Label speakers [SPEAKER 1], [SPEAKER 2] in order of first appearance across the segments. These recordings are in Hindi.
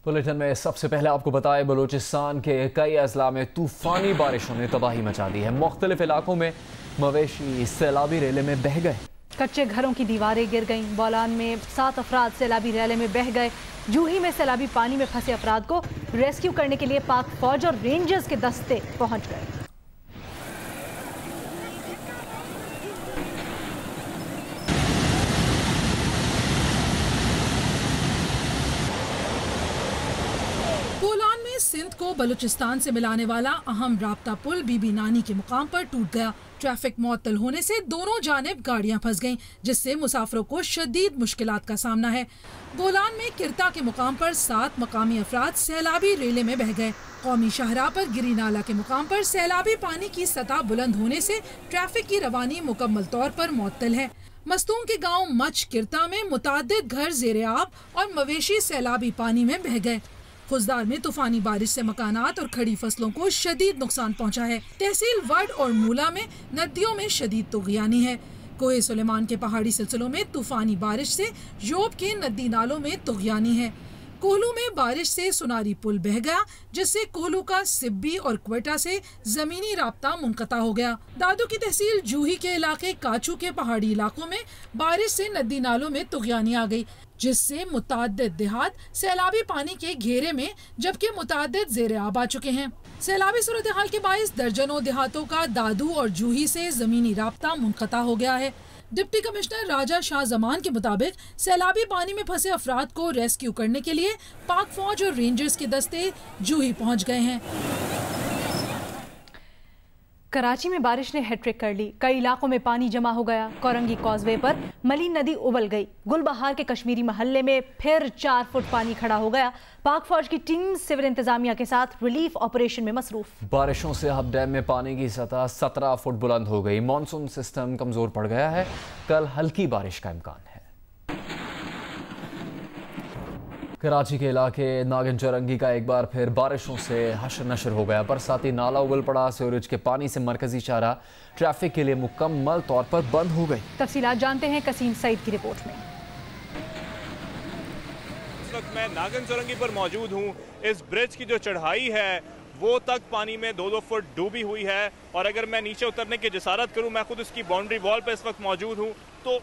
[SPEAKER 1] बुलेटिन में सबसे पहले आपको बताएं, बलूचिस्तान के कई अजला में तूफानी बारिशों ने तबाही मचा दी है। मुख्तलिफ इलाकों में मवेशी सैलाबी रेले में बह गए।
[SPEAKER 2] कच्चे घरों की दीवारें गिर गईं। बोलान में 7 अफराद सैलाबी रेले में बह गए। जूही में सैलाबी पानी में फंसे अफराद को रेस्क्यू करने के लिए पाक फौज और रेंजर्स के दस्ते पहुंच गए।
[SPEAKER 3] बोलान में सिंध को बलूचिस्तान से मिलाने वाला अहम राब्ता पुल बीबी नानी के मुकाम पर टूट गया। ट्रैफिक मुअत्तल होने से दोनों जानिब गाड़ियां फंस गईं, जिससे मुसाफिरों को शदीद मुश्किलात का सामना है। बोलान में किरता के मुकाम पर 7 मकामी अफराद सैलाबी रेले में बह गए। कौमी शाहराह पर गिरी नाला के मुकाम पर सैलाबी पानी की सतह बुलंद होने से ट्रैफिक की रवानी मुकम्मल तौर पर मुअत्तल है। मस्तूम के गाँव मच किरता में मुतादिद घर ज़ेरे आब और मवेशी सैलाबी पानी में बह गए। खुजदार में तूफानी बारिश से मकानात और खड़ी फसलों को शदीद नुकसान पहुंचा है। तहसील वड और मूला में नदियों में शदीद तुग़यानी है। कोहे सुलेमान के पहाड़ी सिलसिलों में तूफानी बारिश से योब के नदी नालों में तुग़यानी है। कोहलू में बारिश से सुनारी पुल बह गया, जिससे कोहलू का सिब्बी और क्वेटा से जमीनी राब्ता मुनक़ता हो गया। दादू की तहसील जूही के इलाके काचू के पहाड़ी इलाकों में बारिश से नदी नालों में तुग़यानी आ गई, जिससे मुताद्दिद देहात सैलाबी पानी के घेरे में, जबकि मुताद्दिद ज़ेरे आब आ चुके हैं। सैलाबी सूरत हाल के बाइस दर्जनों देहातों का दादू और जूही से जमीनी राब्ता मुनक़ता हो गया है। डिप्टी कमिश्नर राजा शाह जमान के मुताबिक सैलाबी पानी में फंसे अफराद को रेस्क्यू करने के लिए पाक फौज और रेंजर्स के दस्ते जूही पहुंच गए हैं।
[SPEAKER 2] कराची में बारिश ने हैट्रिक कर ली। कई इलाकों में पानी जमा हो गया। कोरंगी कॉजवे पर मलीन नदी उबल गई। गुलबहार के कश्मीरी महल्ले में फिर 4 फुट पानी खड़ा हो गया। पाक फौज की टीम सिविल इंतजामिया के साथ रिलीफ ऑपरेशन में मसरूफ।
[SPEAKER 1] बारिशों से हब डैम में पानी की सतह 17 फुट बुलंद हो गई। मानसून सिस्टम कमजोर पड़ गया है। कल हल्की बारिश का इम्कान है। कराची के इलाके नागिन चौरंगी का एक बार फिर बारिशों से हशर नशर हो गया। बरसाती नाला उबल पड़ा। सीवरेज के पानी से मरकजी शाहरा ट्रैफिक के लिए मुकम्मल तौर पर बंद हो गई।
[SPEAKER 2] तफसीलात जानते हैं कसीम सईद की रिपोर्ट में।
[SPEAKER 4] इस वक्त मैं नागिन चौरंगी पर मौजूद हूँ। इस ब्रिज की जो चढ़ाई है वो तक पानी में 2-2 फुट डूबी हुई है, और अगर मैं नीचे उतरने की जसारत करूँ, मैं खुद इसकी बाउंड्री वॉल पर इस वक्त मौजूद हूँ, तो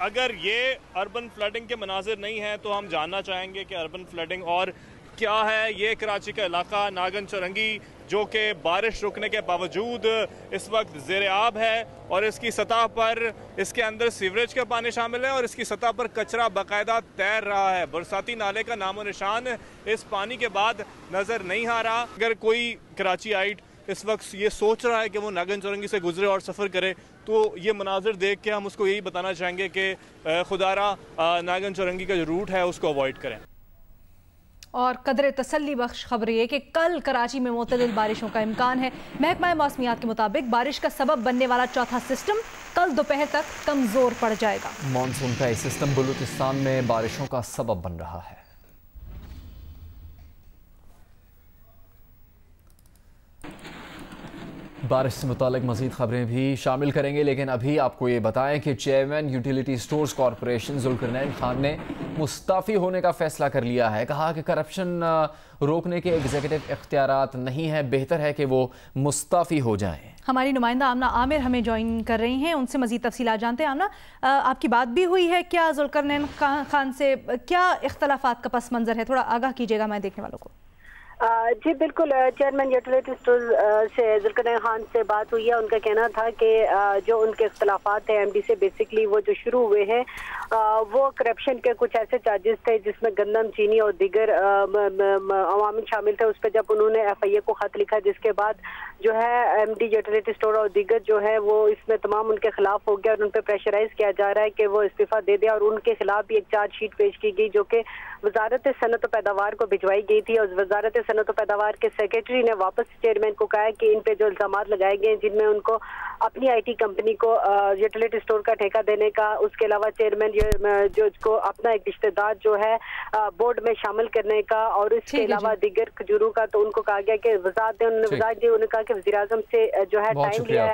[SPEAKER 4] अगर ये अर्बन फ्लडिंग के मनाजिर नहीं है तो हम जानना चाहेंगे कि अर्बन फ्लडिंग और क्या है। ये कराची का इलाका नागिन चौरंगी, जो कि बारिश रुकने के बावजूद इस वक्त ज़ेरे आब है, और इसकी सतह पर इसके अंदर सीवरेज का पानी शामिल है और इसकी सतह पर कचरा बाकायदा तैर रहा है। बरसाती नाले का नामो निशान इस पानी के बाद नज़र नहीं आ रहा। अगर कोई कराची आइट इस वक्त ये सोच रहा है कि वो नागिन चौरंगी से गुजरे और सफ़र करे, तो ये मनाजिर देख के हम उसको यही बताना चाहेंगे कि खुदारा नागिन चौरंगी का जो रूट है उसको अवॉइड करें।
[SPEAKER 2] और कदर तसल्ली बख्श खबर ये कि कल कराची में मुतदिल बारिशों का इम्कान है। महकमा मौसमियात के मुताबिक बारिश का सबब बनने वाला चौथा सिस्टम कल दोपहर तक कमज़ोर पड़ जाएगा।
[SPEAKER 1] मानसून का ये सिस्टम बलूचिस्तान में बारिशों का सबब बन रहा है। बारिश से मुतालिक मज़ीद खबरें भी शामिल करेंगे, लेकिन अभी आपको ये बताएं कि chairman utility stores corporation Zulqarnain Khan ने मुस्ताफ़ी होने का फैसला कर लिया है। कहा कि करप्शन रोकने के एग्जीक्यूटिव इख्तियारात नहीं है, बेहतर है कि वो मुस्ताफ़ी हो जाएं।
[SPEAKER 2] हमारी नुमाइंदा आमना आमिर हमें ज्वाइन कर रही हैं, उनसे मज़ीद तफसीलात जानते हैं। आमना, आपकी बात भी हुई है क्या जुल्करनैन खान से? क्या इख्तलाफात का पस मंज़र है? थोड़ा आगाह कीजिएगा मैं देखने वालों को।
[SPEAKER 5] जी बिल्कुल, चेयरमैन यूटिलिटी स्टोर से जुल्करनैन खान से बात हुई है। उनका कहना था कि जो उनके इख्तलाफात हैं एमडी से, बेसिकली वो जो शुरू हुए हैं वो करप्शन के कुछ ऐसे चार्जेस थे जिसमें गंदम, चीनी और दीगर अवामिल शामिल थे। उस पर जब उन्होंने FIA को खत लिखा, जिसके बाद जो है एमडी यूटिलिटी स्टोर और दीगर जो है वो इसमें तमाम उनके खिलाफ हो गया और उन पर प्रेशराइज किया जा रहा है कि वो इस्तीफा दे दें। और उनके खिलाफ भी एक चार्जशीट पेश की गई, जो कि वजारत सनत पैदावार को भिजवाई गई थी, और वजारत सनत पैदावार के सेक्रेटरी ने वापस चेयरमैन को कहा कि इन पे जो इल्जाम लगाए गए जिनमें उनको अपनी IT कंपनी को यूटिलिटी स्टोर का ठेका देने का, उसके अलावा चेयरमैन जो को अपना एक रिश्तेदार जो है बोर्ड में शामिल करने का, और इसके अलावा दीगर खजूरों का, तो उनको कहा गया कि वजारत दी। उन्होंने कहा कि वज़ीर आज़म से जो है टाइम लिया है।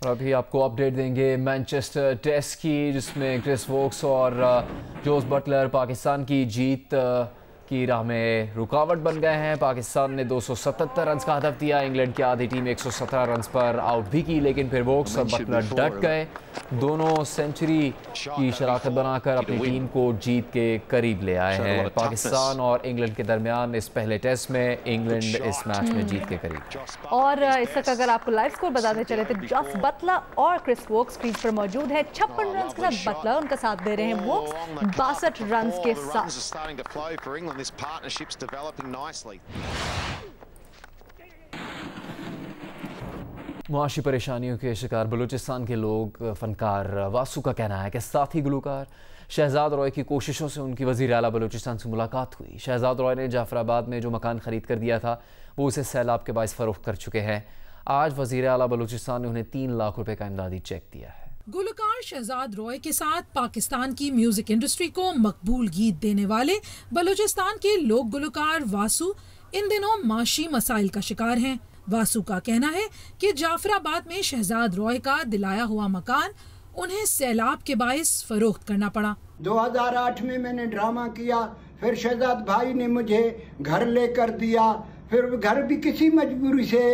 [SPEAKER 1] और अभी आपको अपडेट देंगे मैनचेस्टर टेस्ट की, जिसमें क्रिस वोक्स और जोस बटलर पाकिस्तान की जीत की राह में रुकावट बन गए हैं। पाकिस्तान ने 277 रन का हदफ दिया। इंग्लैंड की आधी टीम 117 रन पर आउट भी की, लेकिन फिर वोक्स और बटलर डट गए। दोनों सेंचुरी की शराकत बनाकर अपनी टीम को जीत के करीब ले आए हैं। पाकिस्तान और इंग्लैंड के दरमियान इस पहले टेस्ट में इंग्लैंड इस मैच में जीत के करीब।
[SPEAKER 2] और इस वक्त अगर आपको लाइव स्कोर बताते चले तो जॉस बटलर और क्रिस वोक्स क्रीज पर मौजूद है। 56 रन के साथ बटलर, उनका साथ दे रहे हैं वोक्स 62 रन के साथ।
[SPEAKER 6] This partnership's developing nicely.
[SPEAKER 1] मुआशी परेशानियों के शिकार बलूचिस्तान के लोग फनकार वासु का कहना है कि साथी गुलकार शहजाद रॉय की कोशिशों से उनकी वज़ीर आला बलूचिस्तान से मुलाकात हुई। शहजाद रॉय ने जाफराबाद में जो मकान खरीद कर दिया था वो उसे सैलाब के बायस फरोख्त कर चुके हैं। आज वज़ीर आला बलूचिस्तान ने उन्हें 3 लाख रुपए का इमदादी चेक दिया है।
[SPEAKER 3] गुलकार शहजाद रॉय के साथ पाकिस्तान की म्यूजिक इंडस्ट्री को मकबूल गीत देने वाले बलूचिस्तान के लोक गुलकार वासु इन दिनों माशी मसाइल का शिकार हैं। वासु का कहना है कि जाफराबाद में शहजाद रॉय का दिलाया हुआ मकान उन्हें सैलाब के बायस फरोख्त करना पड़ा।
[SPEAKER 7] 2008 में मैंने ड्रामा किया, फिर शहजाद भाई ने मुझे घर लेकर दिया, फिर घर भी किसी मजबूरी से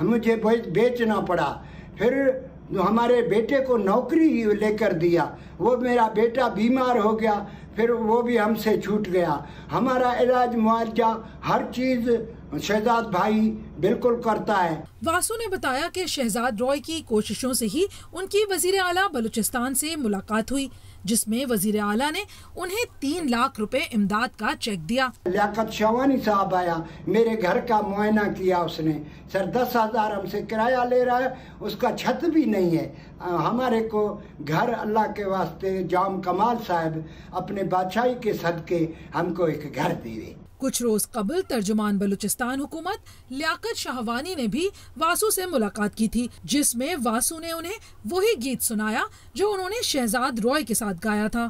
[SPEAKER 7] मुझे बेचना पड़ा। फिर हमारे बेटे को नौकरी लेकर दिया, वो मेरा बेटा बीमार हो गया, फिर वो भी हमसे छूट गया। हमारा इलाज मुआवजा हर चीज़ शहजाद भाई बिल्कुल करता है।
[SPEAKER 3] वासु ने बताया कि शहजाद रॉय की कोशिशों से ही उनकी वजीर आला बलूचिस्तान से मुलाकात हुई, जिसमें वजीर आला ने उन्हें 3 लाख रुपए इमदाद का चेक दिया।
[SPEAKER 7] लियाकत शवानी साहब आया, मेरे घर का मुआयना किया उसने। सर 10,000 हमसे किराया ले रहा है, उसका छत भी नहीं है। हमारे को घर अल्लाह के वास्ते जाम कमाल साहब अपने बादशाही के सदके हमको एक घर दिए।
[SPEAKER 3] कुछ रोज कबल तर्जुमान बलूचिस्तान हुकूमत लियाकत शाहवानी ने भी वासु से मुलाकात की थी, जिसमें वासु ने उन्हें वही गीत सुनाया जो उन्होंने शहजाद रॉय के साथ गाया था।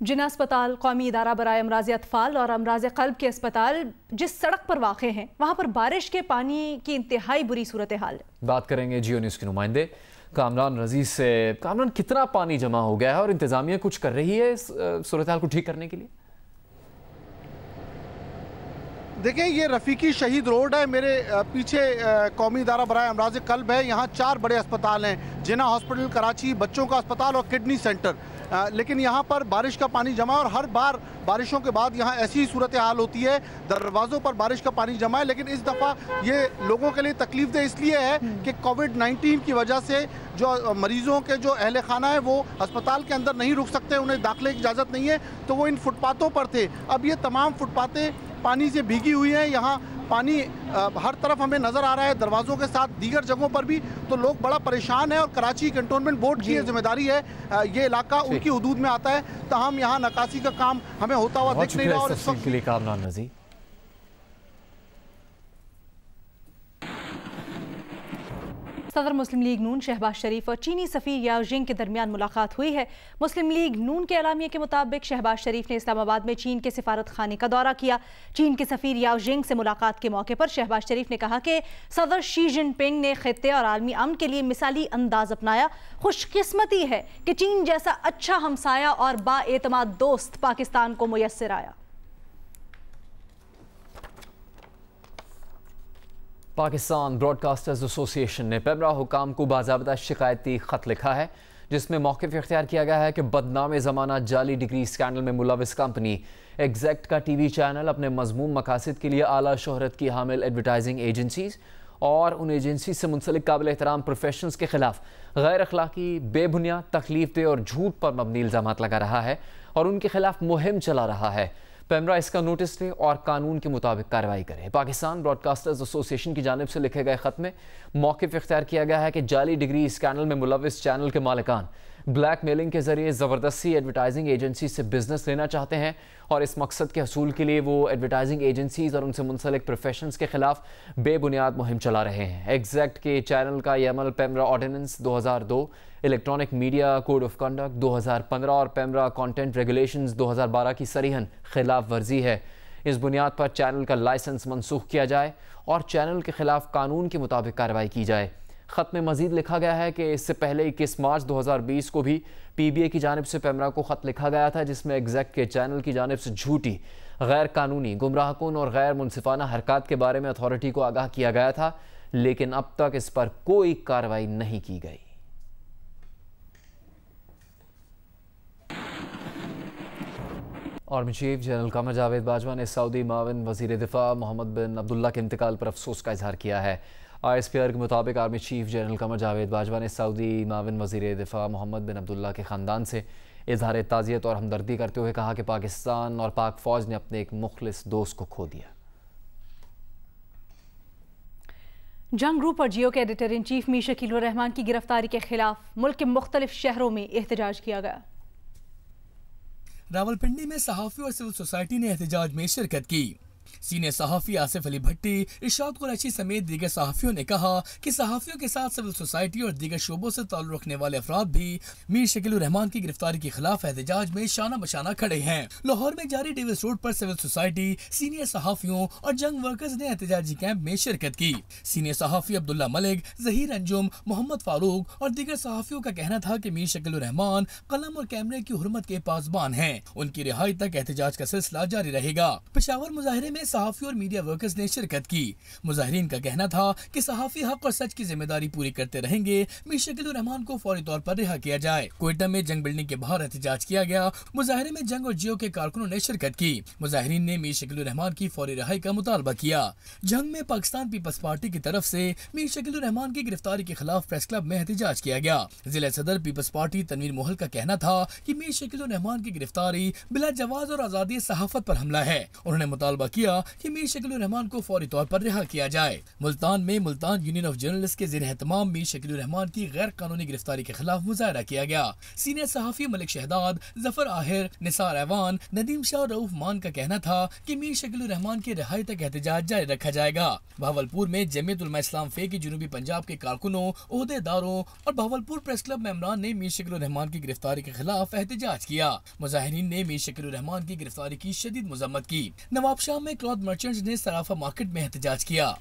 [SPEAKER 2] जिना अस्पताल, कौमी इदारा बराए अमराज़ अतफाल और अमराज़ क़ल्ब के अस्पताल जिस सड़क पर वाक़ हैं, वहाँ पर बारिश के पानी की इंतहाई बुरी सूरत हाल है।
[SPEAKER 1] बात करेंगे जियो न्यूज़ के नुमाइंदे कामरान रजीज से। कामरान, कितना पानी जमा हो गया है और इंतज़ामिया कुछ कर रही है इस सूरत हाल को ठीक करने के लिए?
[SPEAKER 8] देखिए, ये रफ़ीकी शहीद रोड है, मेरे पीछे कौमी इदारा बराए अमराज़ क़ल्ब है। यहाँ 4 बड़े अस्पताल हैं, जिना हॉस्पिटल कराची, बच्चों का अस्पताल और किडनी सेंटर। लेकिन यहाँ पर बारिश का पानी जमा और हर बार बारिशों के बाद यहाँ ऐसी ही सूरत हाल होती है, दरवाज़ों पर बारिश का पानी जमा है। लेकिन इस दफ़ा ये लोगों के लिए तकलीफदेह इसलिए है कि कोविड-19 की वजह से जो मरीज़ों के जो अहले खाना है वो अस्पताल के अंदर नहीं रुक सकते, उन्हें दाखिले की इजाज़त नहीं है, तो वो इन फुटपाथों पर थे। अब ये तमाम फुटपाथें पानी से भीगी हुई हैं। यहाँ पानी हर तरफ हमें नज़र आ रहा है, दरवाज़ों के साथ दीगर जगहों पर भी, तो लोग बड़ा परेशान हैं। और कराची कंटोनमेंट बोर्ड की जिम्मेदारी है, ये इलाका उनकी हुदूद में आता है, तमाम यहाँ नकासी का काम हमें होता हुआ दिख नहीं रहा। और इस वक्त के लिए
[SPEAKER 1] कामरान रज़ी।
[SPEAKER 2] सदर मुस्लिम लीग नून शहबाज शरीफ और चीनी सफ़ीर याओ जिंग के दरमियान मुलाकात हुई है। मुस्लिम लीग नून के एलामिया के मुताबिक शहबाज शरीफ ने इस्लामाबाद में चीन के सिफारत खाने का दौरा किया। चीन के सफ़ीर याओ जिंग से मुलाकात के मौके पर शहबाज शरीफ ने कहा कि सदर शी जिनपिंग ने खित्ते और आलमी अमन के लिए मिसाली अंदाज अपनाया। खुशकिस्मती है कि चीन जैसा अच्छा हमसाया और बाएतमाद दोस्त पाकिस्तान को मुयस्सर आया।
[SPEAKER 1] पाकिस्तान ब्रॉडकास्टर्स एसोसिएशन ने पेमरा हुकाम को बाज़ाब्ता शिकायती ख़त लिखा है, जिसमें मौक़िफ़ इख्तियार किया गया है कि बदनाम ज़माना जाली डिग्री स्कैंडल में मुलविस कंपनी एग्जैक्ट का टीवी चैनल अपने मज़मूम मकासद के लिए आला शोहरत की हामिल एडवर्टाइजिंग एजेंसीज़ और उन एजेंसी से मुंसलिक काबिल एहतराम प्रोफेशनल्स के खिलाफ गैर अखलाकी, बेबुनियाद, तकलीफदेह और झूठ पर मबनी इल्ज़ामात लगा रहा है और उनके खिलाफ मुहिम चला रहा है। पेमरा इसका नोटिस ले और कानून के मुताबिक कार्रवाई करे। पाकिस्तान ब्रॉडकास्टर्स एसोसिएशन की जानिब से लिखे गए खत में मौक़िफ़ इख्तियार किया गया है कि जाली डिग्री स्कैंडल में मुलविस चैनल के मालिकान ब्लैक मेलिंग के जरिए ज़बरदस्ती एडवर्टाइजिंग एजेंसी से बिजनेस लेना चाहते हैं और इस मकसद के हसूल के लिए वो एडवर्टाइजिंग एजेंसीज और उनसे मुंसलिक प्रोफेशनल्स के खिलाफ बेबुनियाद मुहिम चला रहे हैं। एग्जैक्ट के चैनल का यह अमल PEMRA ordinance 2002, electronic media code of conduct 2015 और पेमरा कंटेंट रेगुलेशंस 2012 की सरीहन खिलाफ वर्जी है। इस बुनियाद पर चैनल का लाइसेंस मनसूख किया जाए और चैनल के खिलाफ कानून के मुताबिक कार्रवाई की जाए। ख़त में मज़ीद लिखा गया है कि इससे पहले 21 मार्च 2020 को भी PBA की जानिब से पेमरा को ख़त लिखा गया था, जिसमें एग्जैक के चैनल की जानिब से झूठी, गैर कानूनी, गुमराहकुन और गैर मुनसिफाना हरकत के बारे में अथॉरिटी को आगाह किया गया था, लेकिन अब तक इस पर कोई कार्रवाई नहीं की गई। Army chief general Qamar Javed Bajwa ने सऊदी मावन वज़ीर दिफा मोहम्मद बिन अब्दुल्ला के इंतकाल पर अफसोस का इजहार किया है। ISPR के मुताबिक army chief general Qamar Javed Bajwa ने सऊदी मावन वज़ीर दिफा मोहम्मद बिन अब्दुल्ला के ख़ानदान से इजहार ताज़ियत और हमदर्दी करते हुए कहा कि पाकिस्तान और पाक फ़ौज ने अपने एक मुखलिस दोस्त को खो दिया।
[SPEAKER 2] जंग ग्रुप और जियो के editor in chief Mir Shakeel उर रहमान की गिरफ्तारी के खिलाफ मुल्क के मुख्तलिफ शहरों में एहतजाज किया गया।
[SPEAKER 9] रावलपिंडी में सहाफ़ी और सिविल सोसाइटी ने एहतजाज में शिरकत की। सीनियर सहाफ़ी आसिफ अली भट्टी, इरशाद कुरैशी समेत दीगर सहाफ़ियों ने कहा कि सहाफ़ियों के साथ सिविल सोसाइटी और दीगर शोबों से ताल्लुक़ रखने वाले अफराद भी मीर शकील उर रहमान की गिरफ्तारी के खिलाफ एहतजाज में शाना बशाना खड़े हैं। लाहौर में जारी डेविस रोड पर सिविल सोसाइटी, सीनियर सहाफ़ियों और जंग वर्कर्स ने एहतजाजी कैंप में शिरकत की। सीनियर सहाफ़ी अब्दुल्ला मलिक, ज़हीर अंजुम, मोहम्मद फारूक और दीगर सहाफ़ियों का कहना था कि मीर शकील उर रहमान कलम और कैमरे की हुर्मत के पासबान हैं। उनकी रिहाई तक एहतजाज का सिलसिला जारी रहेगा। पेशावर मुजाहिरे में सहाफ़ी और मीडिया वर्कर्स ने शिरकत की। मुजाहिरीन का कहना था कि सहाफ़ी हक और सच की जिम्मेदारी पूरी करते रहेंगे। मीर शकील उर रहमान को फौरी तौर पर रिहा किया जाए। कोयटा में जंग बिल्डिंग के बाहर एहतजाज किया गया। मुजाहिरे में जंग और जियो के कारकुनों ने शिरकत की। मुजाहिरीन ने मीर शकील उर रहमान की फौरी रिहाई का मुतालबा किया। जंग में पाकिस्तान पीपल्स पार्टी की तरफ से मीर शकील उर रहमान की गिरफ्तारी के खिलाफ प्रेस क्लब में एहतजाज किया गया। जिला सदर पीपल्स पार्टी तनवीर मोहल का कहना था कि मीर शकील उर रहमान की गिरफ्तारी बिला जवाज और आजादी सहाफत पर हमला है। उन्होंने मुतालबा किया कि मीर शकील उर रहमान को फौरी तौर पर रिहा किया जाए। मुल्तान में मुल्तान यूनियन ऑफ जर्नलिस्ट के ज़ेर एहतमाम मीर शकील उर रहमान की गैर कानूनी गिरफ्तारी के खिलाफ मुजाहरा किया गया। सीनियर सहाफ़ी मलिक शहदाद, जफर आहिर, निसार ऐवान, नदीम शाह और रऊफ मान का कहना था कि मीर शकील उर रहमान की रिहाई तक एहतजाज जारी रखा जाएगा। भावलपुर में जमीयत उलमा इस्लाम फे की जनूबी पंजाब के कारकुनों, ओहदेदारों और भावलपुर प्रेस क्लब मेंबरान ने मीर शकील उर रहमान की गिरफ्तारी के खिलाफ एहतजाज किया। मुजाहिरीन ने मीर शकील उर रहमान की गिरफ्तारी की शदीद मजम्मत की। नवाबशाह में क्लॉथ मर्चेंट्स ने सराफा मार्केट में एहतजाज किया।